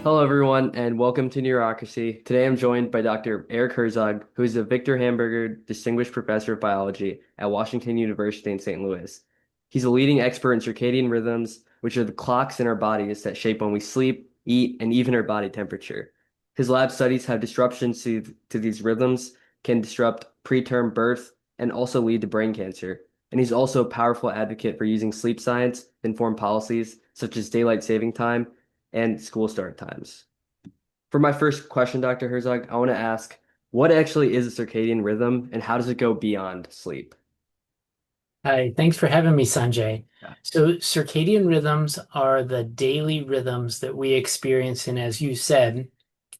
Hello, everyone, and welcome to Neurocracy. Today I'm joined by Dr. Erik Herzog, who is a Viktor Hamburger Distinguished Professor of Biology at Washington University in St. Louis. He's a leading expert in circadian rhythms, which are the clocks in our bodies that shape when we sleep, eat, and even our body temperature. His lab studies have disruptions to these rhythms, can disrupt preterm birth, and also lead to brain cancer. And he's also a powerful advocate for using sleep science to inform policies such as daylight saving time and school start times. For my first question, Dr. Herzog, I want to ask, what actually is a circadian rhythm and how does it go beyond sleep? Hi, thanks for having me, Sanjay. Yeah. So, circadian rhythms are the daily rhythms that we experience in, as you said,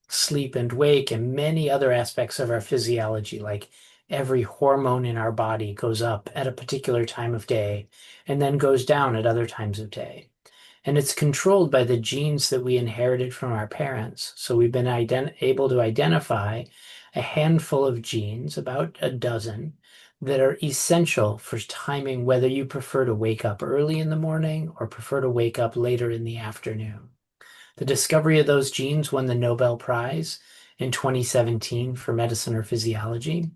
sleep and wake, and many other aspects of our physiology, like every hormone in our body goes up at a particular time of day and then goes down at other times of day. And it's controlled by the genes that we inherited from our parents. So, we've been able to identify a handful of genes, about a dozen, that are essential for timing whether you prefer to wake up early in the morning or prefer to wake up later in the afternoon. The discovery of those genes won the Nobel Prize in 2017 for medicine or physiology.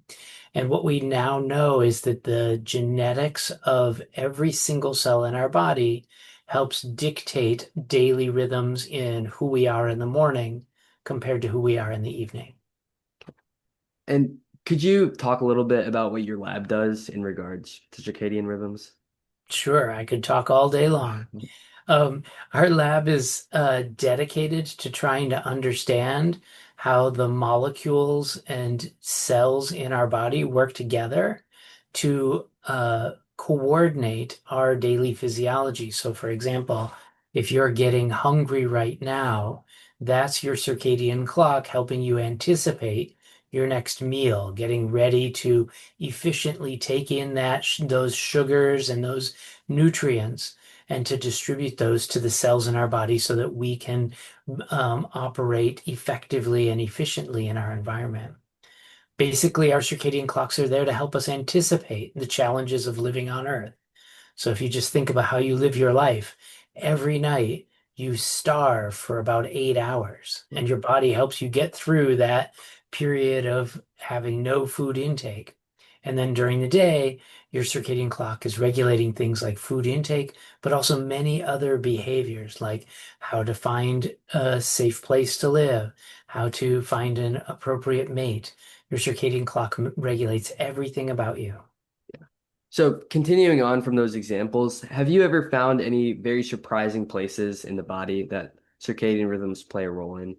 And what we now know is that the genetics of every single cell in our body helps dictate daily rhythms in who we are in the morning compared to who we are in the evening. And could you talk a little bit about what your lab does in regards to circadian rhythms? Sure, I could talk all day long. Um, our lab is dedicated to trying to understand how the molecules and cells in our body work together to coordinate our daily physiology. So, for example, if you're getting hungry right now, that's your circadian clock helping you anticipate your next meal, getting ready to efficiently take in those sugars and those nutrients and to distribute those to the cells in our body so that we can operate effectively and efficiently in our environment. Basically, our circadian clocks are there to help us anticipate the challenges of living on Earth. So if you just think about how you live your life, every night you starve for about 8 hours, and your body helps you get through that period of having no food intake. And then during the day, your circadian clock is regulating things like food intake, but also many other behaviors like how to find a safe place to live, how to find an appropriate mate. Your circadian clock regulates everything about you. So, continuing on from those examples, have you ever found any very surprising places in the body that circadian rhythms play a role in?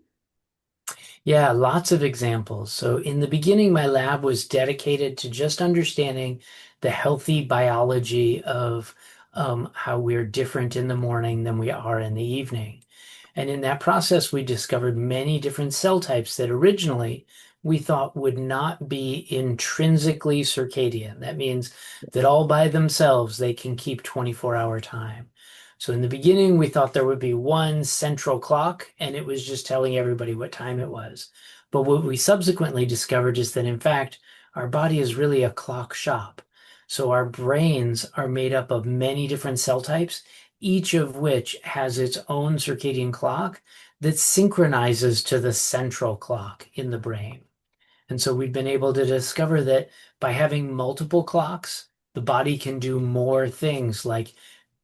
Yeah, lots of examples. So in the beginning, my lab was dedicated to just understanding the healthy biology of how we're different in the morning than we are in the evening. And in that process, we discovered many different cell types that originally we thought would not be intrinsically circadian. That means that all by themselves, they can keep 24-hour time. So in the beginning, we thought there would be one central clock, and it was just telling everybody what time it was. But what we subsequently discovered is that, in fact, our body is really a clock shop. So our brains are made up of many different cell types, each of which has its own circadian clock that synchronizes to the central clock in the brain. And so we've been able to discover that by having multiple clocks, the body can do more things like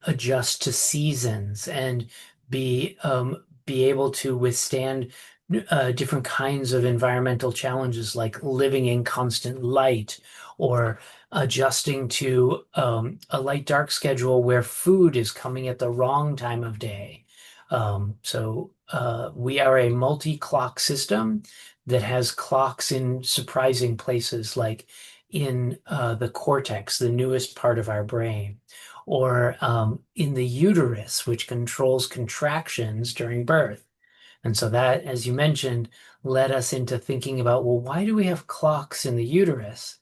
adjust to seasons and be able to withstand different kinds of environmental challenges like living in constant light or adjusting to a light dark schedule where food is coming at the wrong time of day. We are a multi-clock system that has clocks in surprising places like in the cortex, the newest part of our brain, or in the uterus, which controls contractions during birth. And so that, as you mentioned, led us into thinking about, well, why do we have clocks in the uterus?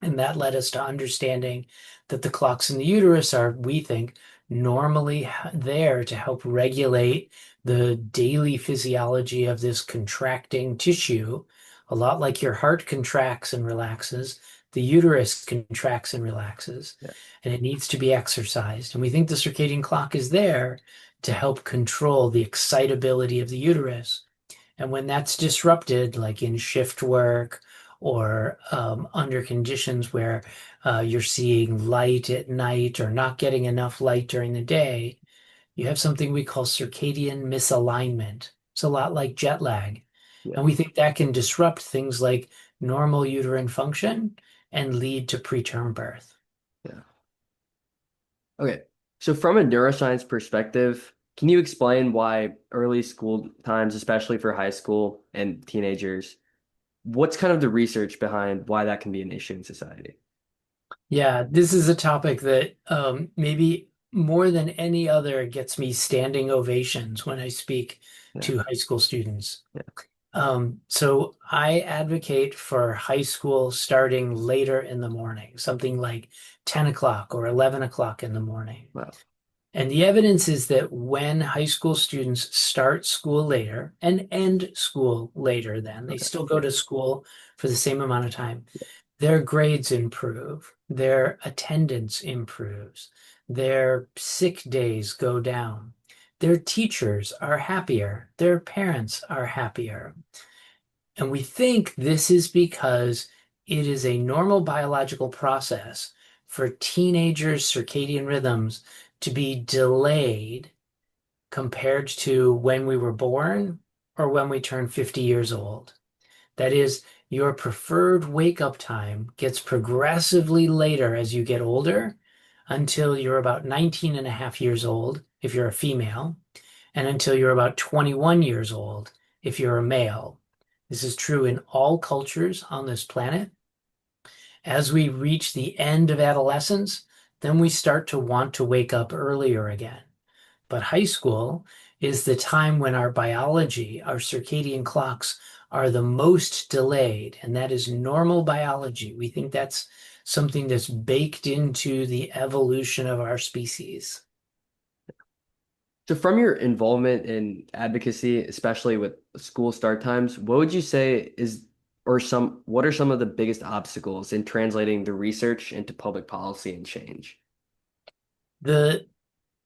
And that led us to understanding that the clocks in the uterus are, we think, normally there to help regulate the daily physiology of this contracting tissue. A lot like your heart contracts and relaxes, the uterus contracts and relaxes, Yeah. and it needs to be exercised. And we think the circadian clock is there to help control the excitability of the uterus. And when that's disrupted, like in shift work or under conditions where you're seeing light at night or not getting enough light during the day, you have something we call circadian misalignment. It's a lot like jet lag. Yeah. And we think that can disrupt things like normal uterine function and lead to preterm birth. Yeah. Okay. So from a neuroscience perspective, can you explain why early school times, especially for high school and teenagers, what's kind of the research behind why that can be an issue in society? Yeah, this is a topic that maybe more than any other gets me standing ovations when I speak Yeah. to high school students. Yeah. So I advocate for high school starting later in the morning, something like 10 o'clock or 11 o'clock in the morning. Wow. And the evidence is that when high school students start school later and end school later, then they Okay. still go Yeah. to school for the same amount of time, their grades improve, their attendance improves, their sick days go down, their teachers are happier, their parents are happier. And we think this is because it is a normal biological process for teenagers' circadian rhythms to be delayed compared to when we were born or when we turn 50 years old. That is, your preferred wake up time gets progressively later as you get older until you're about 19 and a half years old if you're a female, and until you're about 21 years old if you're a male. This is true in all cultures on this planet. As we reach the end of adolescence, then we start to want to wake up earlier again. But high school is the time when our biology, our circadian clocks are the most delayed, and that is normal biology. We think that's something that's baked into the evolution of our species. So from your involvement in advocacy, especially with school start times, what would you say is or some what are some of the biggest obstacles in translating the research into public policy and change? The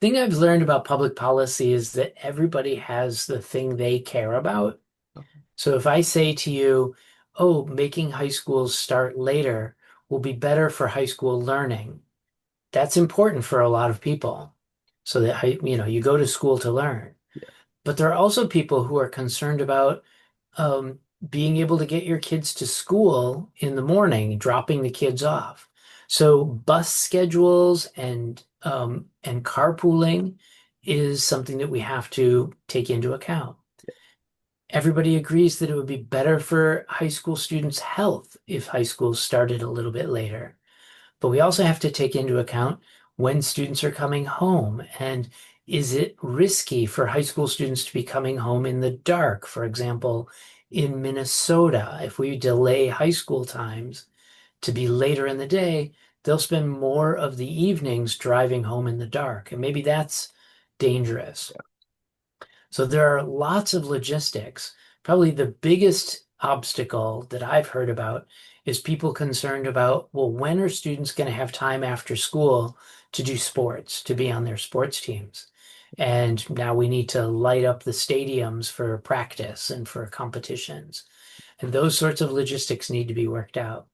thing I've learned about public policy is that everybody has the thing they care about. So if I say to you, oh, making high schools start later will be better for high school learning, that's important for a lot of people. So that, you go to school to learn. But there are also people who are concerned about um, being able to get your kids to school in the morning, dropping the kids off. So bus schedules and carpooling is something that we have to take into account. Everybody agrees that it would be better for high school students' health if high schools started a little bit later. But we also have to take into account when students are coming home, and is it risky for high school students to be coming home in the dark? For example, in Minnesota, if we delay high school times to be later in the day, they'll spend more of the evenings driving home in the dark. And maybe that's dangerous. So there are lots of logistics. Probably the biggest obstacle that I've heard about is people concerned about, well, when are students going to have time after school to do sports, to be on their sports teams? And now we need to light up the stadiums for practice and for competitions. And those sorts of logistics need to be worked out.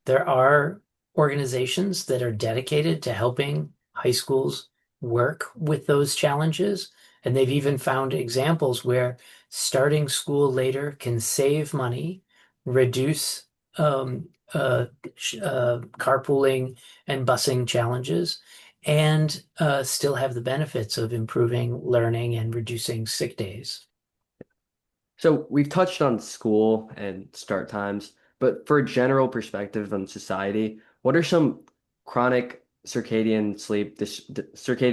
There are organizations that are dedicated to helping high schools work with those challenges. And they've even found examples where starting school later can save money, reduce carpooling and busing challenges, and still have the benefits of improving learning and reducing sick days. So we've touched on school and start times, but for a general perspective on society, what are some chronic circadian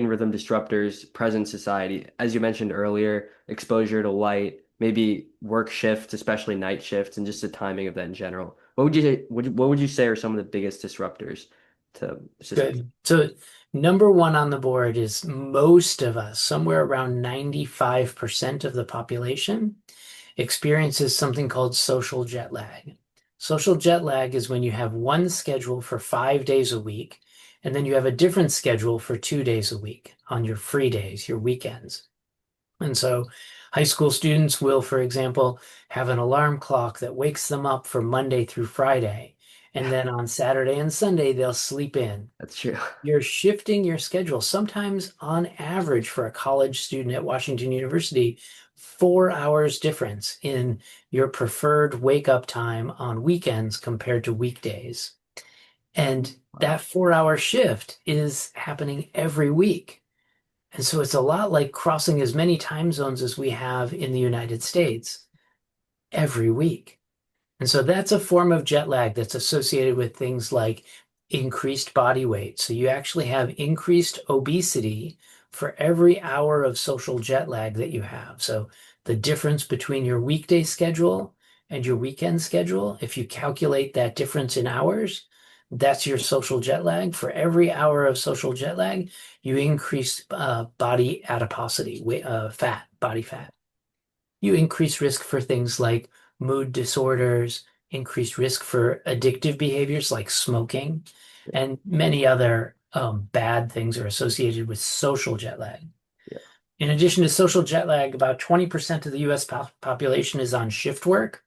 rhythm disruptors present in society? As you mentioned earlier, exposure to light, maybe work shifts, especially night shifts, and just the timing of that in general. What would you say are some of the biggest disruptors to society? Good. So number one on the board is most of us, somewhere around 95% of the population, experiences something called social jet lag. Social jet lag is when you have one schedule for 5 days a week And then you have a different schedule for 2 days a week on your free days, your weekends. And so high school students will, for example, have an alarm clock that wakes them up for Monday through Friday. And Yeah, then on Saturday and Sunday, they'll sleep in. that's true. You're shifting your schedule, sometimes on average for a college student at Washington University, 4 hours difference in your preferred wake up time on weekends compared to weekdays. And Wow. that 4 hour shift is happening every week. And so it's a lot like crossing as many time zones as we have in the United States every week. And so that's a form of jet lag that's associated with things like increased body weight. So you actually have increased obesity for every hour of social jet lag that you have. So the difference between your weekday schedule and your weekend schedule, if you calculate that difference in hours, that's your social jet lag. For every hour of social jet lag, you increase body adiposity, fat, body fat. You increase risk for things like mood disorders, increased risk for addictive behaviors like smoking, Yeah, and many other bad things are associated with social jet lag. yeah, In addition to social jet lag, about 20% of the US population is on shift work.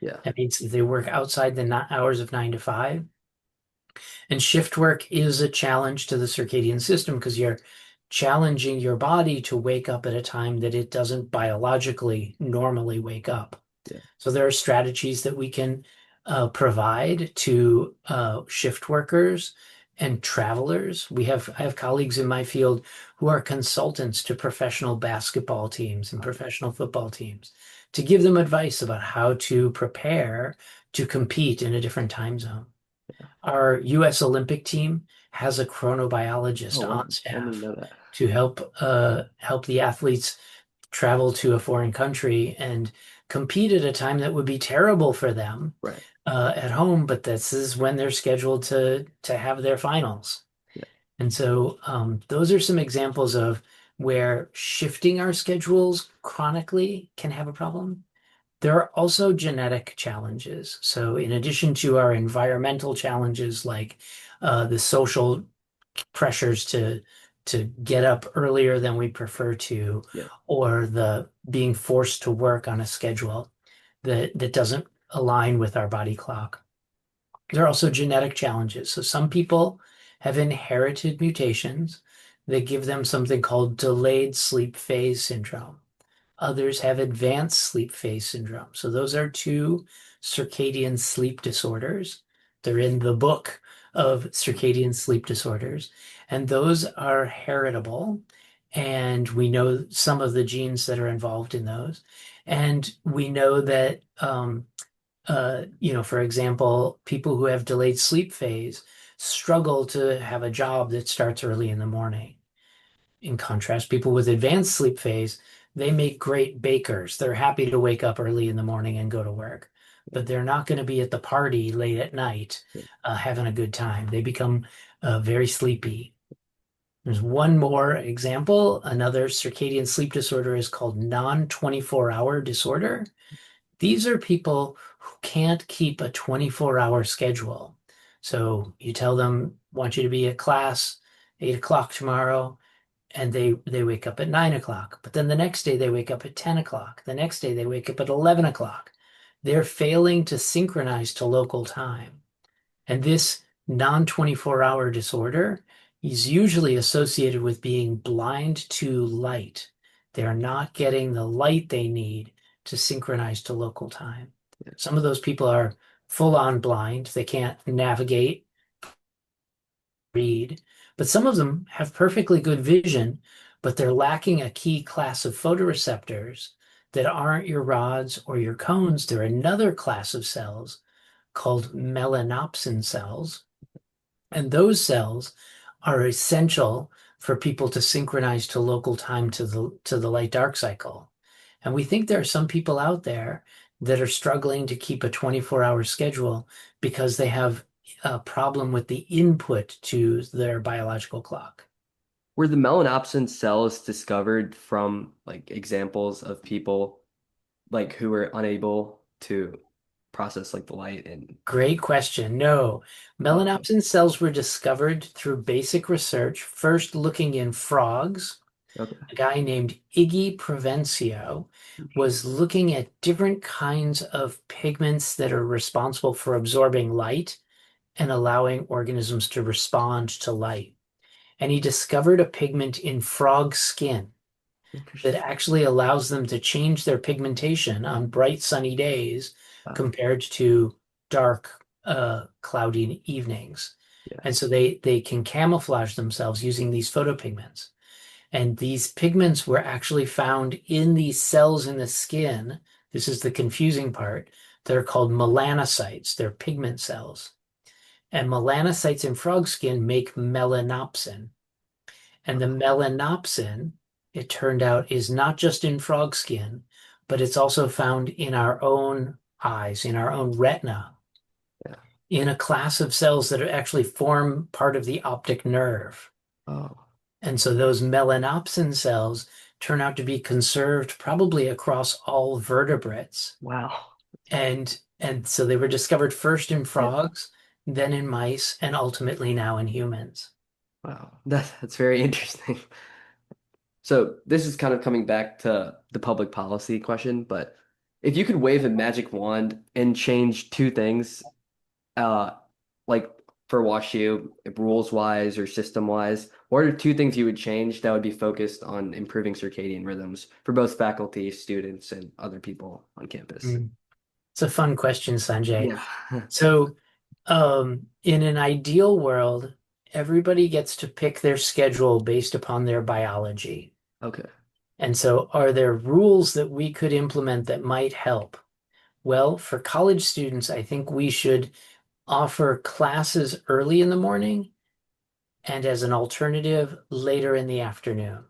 yeah, That means they work outside the hours of 9 to 5. And shift work is a challenge to the circadian system because you're challenging your body to wake up at a time that it doesn't biologically normally wake up. yeah. So there are strategies that we can provide to shift workers and travelers. I have colleagues in my field who are consultants to professional basketball teams and Wow. professional football teams to give them advice about how to prepare to compete in a different time zone. Our U.S. Olympic team has a Oh, chronobiologist wow. on I didn't even staff know that. to help the athletes travel to a foreign country and compete at a time that would be terrible for them Right. at home, but this is when they're scheduled to have their finals. Yeah. And so those are some examples of where shifting our schedules chronically can have a problem. There are also genetic challenges. So, in addition to our environmental challenges like the social pressures to get up earlier than we prefer to, Yeah. or the being forced to work on a schedule that doesn't align with our body clock. There are also genetic challenges. So some people have inherited mutations that give them something called delayed sleep phase syndrome. Others have advanced sleep phase syndrome. So those are two circadian sleep disorders. They're in the book of circadian sleep disorders, and those are heritable. And we know some of the genes that are involved in those. And we know that, for example, people who have delayed sleep phase struggle to have a job that starts early in the morning. In contrast, people with advanced sleep phase, they make great bakers. They're happy to wake up early in the morning and go to work, but they're not going to be at the party late at night, Yeah. having a good time. They become very sleepy. There's one more example. Another circadian sleep disorder is called non-24-hour disorder. These are people who can't keep a 24-hour schedule. So you tell them, want you to be at class 8 o'clock tomorrow, and they wake up at 9 o'clock. But then the next day they wake up at 10 o'clock. The next day they wake up at 11 o'clock. They're failing to synchronize to local time. And this non-24-hour disorder is usually associated with being blind to light. They're not getting the light they need to synchronize to local time. Yeah. Some of those people are full on blind. They can't navigate, read, but some of them have perfectly good vision, but they're lacking a key class of photoreceptors that aren't your rods or your cones. They're another class of cells called melanopsin cells. And those cells are essential for people to synchronize to local time to the light dark cycle. And we think there are some people out there that are struggling to keep a 24-hour schedule because they have a problem with the input to their biological clock. Were the melanopsin cells discovered from like examples of people like who were unable to? process like the light and Great question. No, okay. melanopsin cells were discovered through basic research, first looking in frogs. Okay. A guy named Iggy Provencio was looking at different kinds of pigments that are responsible for absorbing light and allowing organisms to respond to light. And he discovered a pigment in frog skin that Interesting. actually allows them to change their pigmentation on bright sunny days Wow. compared to dark, cloudy evenings. Yeah. And so they can camouflage themselves using these photopigments. And these pigments were actually found in these cells in the skin. This is the confusing part. They're called melanocytes. They're pigment cells. And melanocytes in frog skin make melanopsin. And the Wow. melanopsin, it turned out, is not just in frog skin, but it's also found in our own eyes, in our own retina, Yeah. in a class of cells that actually form part of the optic nerve. Oh. And so those melanopsin cells turn out to be conserved probably across all vertebrates. Wow. And so they were discovered first in Yeah. frogs, then in mice, and ultimately now in humans. Wow. That's very interesting. So this is kind of coming back to the public policy question, but if you could wave a magic wand and change two things, uh, like for WashU, rules wise or system wise, what are two things you would change that would be focused on improving circadian rhythms for both faculty, students, and other people on campus? Mm. It's a fun question, Sanjay. Yeah. So, in an ideal world, everybody gets to pick their schedule based upon their biology. Okay. And so, are there rules that we could implement that might help? Well, for college students, I think we should offer classes early in the morning and as an alternative later in the afternoon.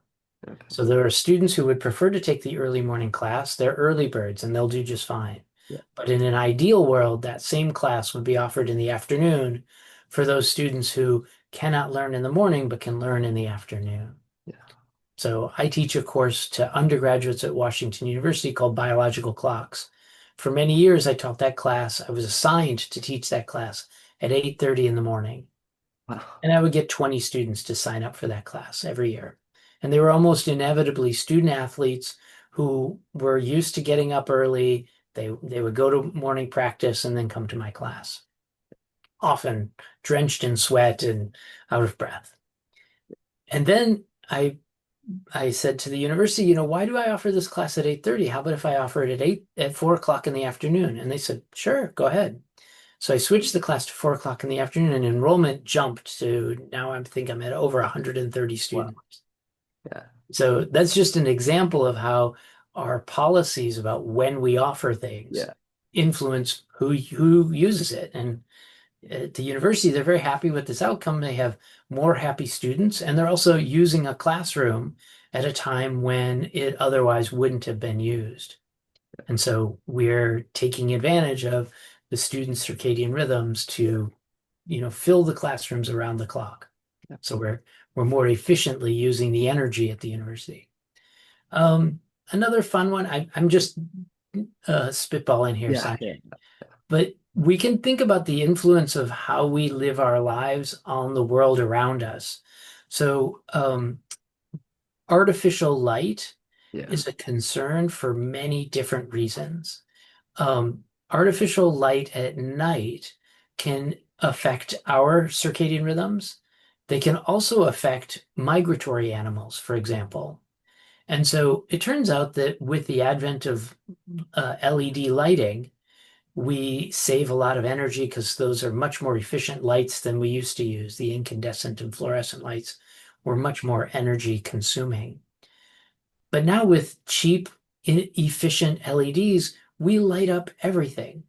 Okay. So there are students who would prefer to take the early morning class. They're early birds and they'll do just fine. Yeah. But in an ideal world, that same class would be offered in the afternoon for those students who cannot learn in the morning but can learn in the afternoon. Yeah. So I teach a course to undergraduates at Washington University called Biological Clocks. For many years, I taught that class. I was assigned to teach that class at 8:30 in the morning. Wow. And I would get 20 students to sign up for that class every year. And they were almost inevitably student athletes who were used to getting up early. They would go to morning practice and then come to my class, often drenched in sweat and out of breath. And then I said to the university, why do I offer this class at 8:30? How about if I offer it at 4 o'clock in the afternoon? And they said, sure, go ahead. So I switched the class to 4 o'clock in the afternoon and enrollment jumped to now I think I'm at over 130 Wow. students. Yeah. So that's just an example of how our policies about when we offer things Yeah. influence who uses it. And at the university, they're very happy with this outcome. They have more happy students, and they're also using a classroom at a time when it otherwise wouldn't have been used. And so we're taking advantage of the students' circadian rhythms Yeah. to, fill the classrooms around the clock. Yeah. So we're more efficiently using the energy at the university. Another fun one, I'm just spitballing here, Yeah. Sanjay, Yeah. but we can think about the influence of how we live our lives on the world around us. So artificial light Yeah. is a concern for many different reasons. Artificial light at night can affect our circadian rhythms. They can also affect migratory animals, for example. And so it turns out that with the advent of LED lighting, we save a lot of energy because those are much more efficient lights than we used to use. The incandescent and fluorescent lights were much more energy consuming. But now with cheap, efficient LEDs, we light up everything.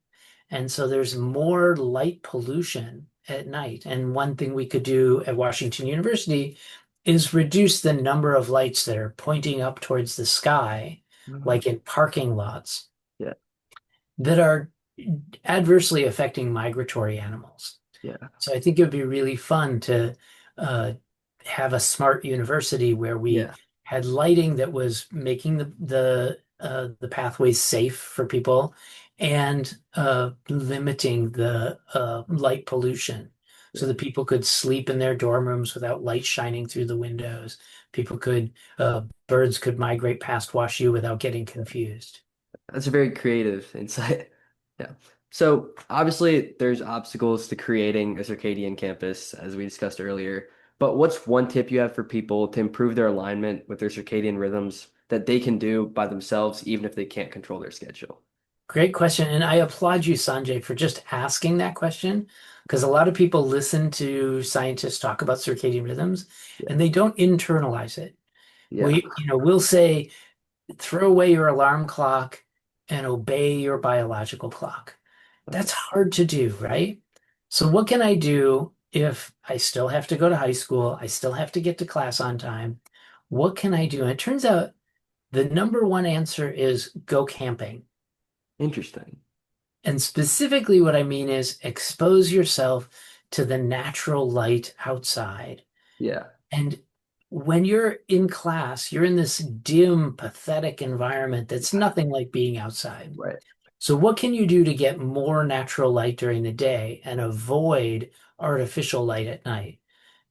And so there's more light pollution at night. And one thing we could do at Washington University is reduce the number of lights that are pointing up towards the sky, Mhm. like in parking lots, Yeah. that are adversely affecting migratory animals. Yeah. So I think it would be really fun to uh, have a smart university where we Yeah. had lighting that was making the the pathways safe for people, and limiting the light pollution so that people could sleep in their dorm rooms without light shining through the windows. People could, birds could migrate past Wash U without getting confused. That's a very creative insight. Yeah. So obviously there's obstacles to creating a circadian campus, as we discussed earlier. But what's one tip you have for people to improve their alignment with their circadian rhythms that they can do by themselves, even if they can't control their schedule? Great question. And I applaud you, Sanjay, for just asking that question because a lot of people listen to scientists talk about circadian rhythms Yeah. and they don't internalize it. Yeah. We'll say, throw away your alarm clock and obey your biological clock. Okay. That's hard to do, right? So what can I do if I still have to go to high school? I still have to get to class on time. What can I do? And it turns out the number one answer is go camping. Interesting. And specifically, what I mean is expose yourself to the natural light outside. Yeah. And when you're in class, you're in this dim, pathetic environment that's nothing like being outside. Right. So, what can you do to get more natural light during the day and avoid artificial light at night?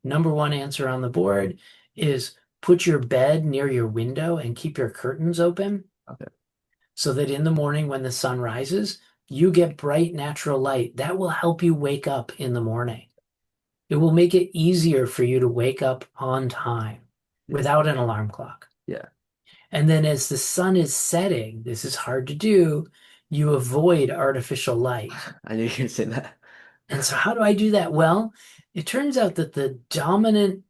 Number one answer on the board is put your bed near your window and keep your curtains open Okay. so that in the morning when the sun rises, you get bright natural light. That will help you wake up in the morning. It will make it easier for you to wake up on time Yeah. without an alarm clock. Yeah. And then as the sun is setting, this is hard to do, you avoid artificial light. I knew you were gonna say that. And so how do I do that? Well, it turns out that the dominant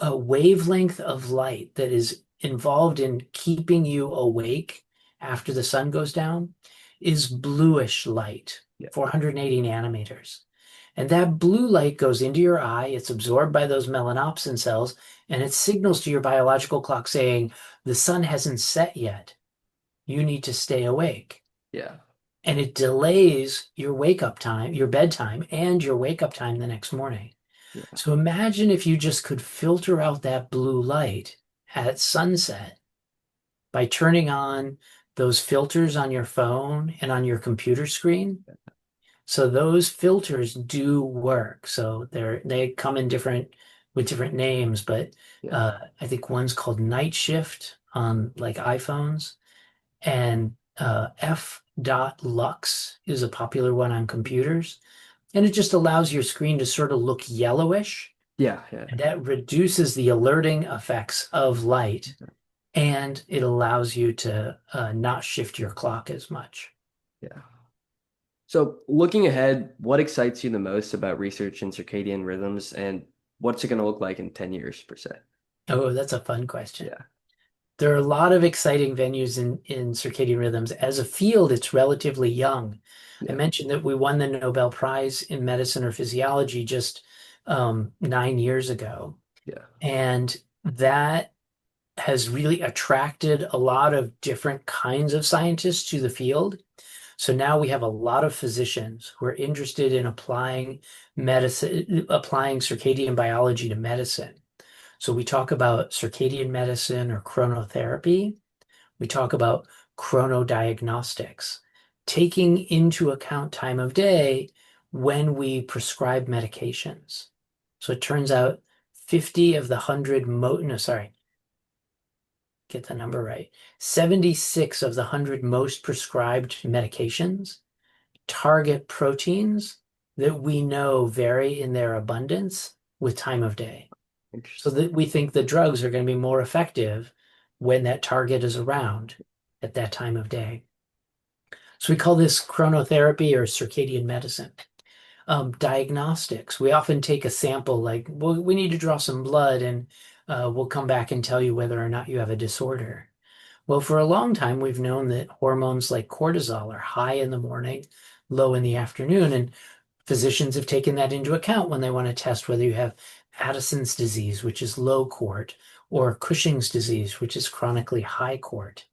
wavelength of light that is involved in keeping you awake after the sun goes down is bluish light, Yeah. 480 nanometers. And that blue light goes into your eye, it's absorbed by those melanopsin cells, and it signals to your biological clock saying, the sun hasn't set yet. You need to stay awake. Yeah. And it delays your wake up time, your bedtime, and your wake up time the next morning. Yeah. So imagine if you just could filter out that blue light at sunset by turning on those filters on your phone and on your computer screen. So those filters do work. So they come in different names, but Yeah. I think one's called Night Shift on like iPhones, and F dot Lux is a popular one on computers. And it just allows your screen to sort of look yellowish, Yeah. Yeah. and that reduces the alerting effects of light, and it allows you to not shift your clock as much. Yeah. So looking ahead, what excites you the most about research in circadian rhythms and what's it going to look like in 10 years per se? Oh, that's a fun question. Yeah. There are a lot of exciting venues in circadian rhythms. As a field, it's relatively young. I Yeah. mentioned that we won the Nobel Prize in medicine or physiology just 9 years ago. Yeah. And that has really attracted a lot of different kinds of scientists to the field. So now we have a lot of physicians who are interested in applying medicine, applying circadian biology to medicine. So we talk about circadian medicine or chronotherapy. We talk about chronodiagnostics, taking into account time of day when we prescribe medications. So it turns out 50 of the 100 no, sorry, get the number right. 76 of the 100 most prescribed medications target proteins that we know vary in their abundance with time of day. So Interesting. that we think the drugs are going to be more effective when that target is around at that time of day. So we call this chronotherapy or circadian medicine. Diagnostics. We often take a sample like, well, we need to draw some blood and we'll come back and tell you whether or not you have a disorder. Well, for a long time, we've known that hormones like cortisol are high in the morning, low in the afternoon, and physicians have taken that into account when they want to test whether you have Addison's disease, which is low court, or Cushing's disease, which is chronically high court.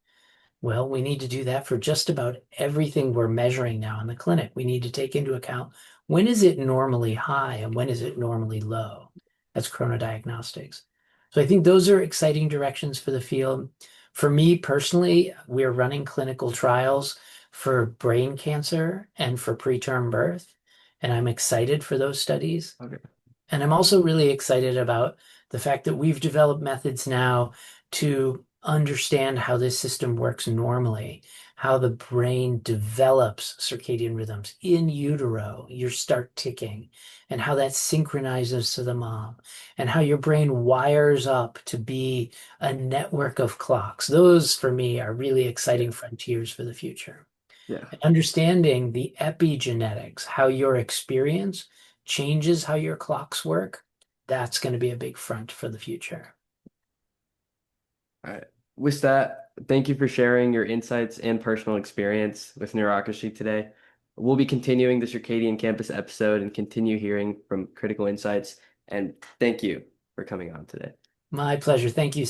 Well, we need to do that for just about everything we're measuring now in the clinic. We need to take into account when is it normally high and when is it normally low. That's chronodiagnostics. So I think those are exciting directions for the field. For me personally, we're running clinical trials for brain cancer and for preterm birth, and I'm excited for those studies. Okay. And I'm also really excited about the fact that we've developed methods now to understand how this system works normally, how the brain develops circadian rhythms in utero, you start ticking, and how that synchronizes to the mom, and how your brain wires up to be a network of clocks. Those, for me, are really exciting frontiers for the future. Yeah. Understanding the epigenetics, how your experience changes how your clocks work, that's going to be a big front for the future. All right. With that, thank you for sharing your insights and personal experience with neurocracy today. We'll be continuing the Circadian Campus episode and continue hearing from critical insights. And thank you for coming on today. My pleasure. Thank you